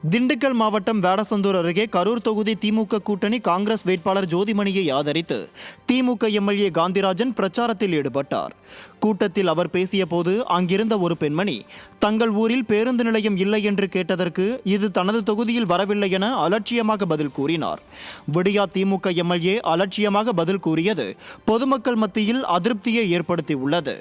திண்டுக்கல் மாவட்டம் வேடசந்தூர் அருகே கரூர் தொகுதி திமுக கூட்டணி காங்கிரஸ் வேட்பாளர் ஜோதிமணியை ஆதரித்து திமுக எம்எல்ஏ காந்திராஜன் பிரச்சாரத்தில் ஈடுபட்டார். கூட்டத்தில் அவர் பேசிய போது அங்கிருந்த ஒரு பெண்மணி தங்கள் ஊரில் பேருந்து நிலையம் இல்லை என்று கேட்டதற்கு இது தனது தொகுதியில் வரவில்லை என அலட்சியமாக பதில் கூறினார். விடியா திமுக எம்எல்ஏ அலட்சியமாக பதில் கூறியது பொதுமக்கள் மத்தியில் அதிருப்தியை ஏற்படுத்தியுள்ளது.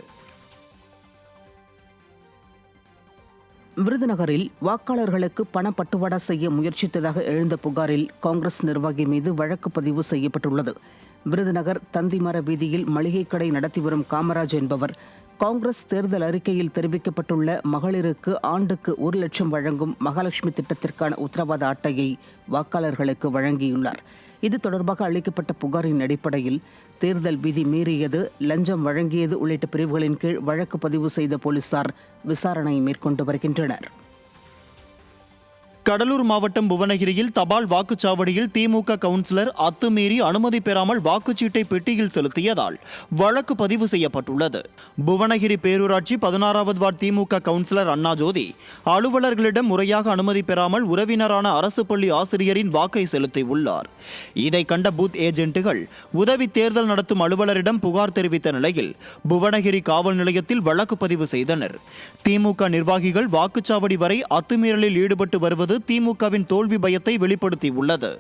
விருதுநகரில் வாக்காளர்களுக்கு பணப்பட்டுவாடா செய்ய முயற்சித்ததாக எழுந்த புகாரில் காங்கிரஸ் நிர்வாகி மீது வழக்கு பதிவு செய்யப்பட்டுள்ளது. விருதுநகர் தந்திமர வீதியில் மளிகை கடை நடத்தி வரும் காமராஜ் என்பவர் காங்கிரஸ் தேர்தல் அறிக்கையில் தெரிவிக்கப்பட்டுள்ள மகளிருக்கு ஆண்டுக்கு 1 லட்சம் வழங்கும் மகாலட்சுமி திட்டத்திற்கான உத்தரவாத அட்டையை வாக்காளர்களுக்கு வழங்கியுள்ளார். இது தொடர்பாக அளிக்கப்பட்ட புகாரின் அடிப்படையில் தேர்தல் விதி மீறியது, லஞ்சம் வழங்கியது உள்ளிட்ட பிரிவுகளின் கீழ் வழக்கு பதிவு செய்த போலீசார் விசாரணை மேற்கொண்டு வருகின்றனர். கடலூர் மாவட்டம் புவனகிரியில் தபால் வாக்குச்சாவடியில் திமுக கவுன்சிலர் அத்துமீறி அனுமதி பெறாமல் வாக்குச்சீட்டை பெட்டியில் செலுத்தியதால் வழக்கு பதிவு செய்யப்பட்டுள்ளது. புவனகிரி பேரூராட்சி 16வது வார்டு திமுக கவுன்சிலர் அண்ணாஜோதி அலுவலர்களிடம் முறையாக அனுமதி பெறாமல் உறவினரான அரசு பள்ளி ஆசிரியரின் வாக்கை செலுத்தியுள்ளார். இதை கண்ட பூத் ஏஜென்ட்டுகள் உதவி தேர்தல் நடத்தும் அலுவலரிடம் புகார் தெரிவித்த நிலையில் புவனகிரி காவல் நிலையத்தில் வழக்கு பதிவு செய்தனர். திமுக நிர்வாகிகள் வாக்குச்சாவடி வரை அத்துமீறலில் ஈடுபட்டு வருவது திமுகவின் தோல்வி பயத்தை வெளிப்படுத்தியுள்ளது.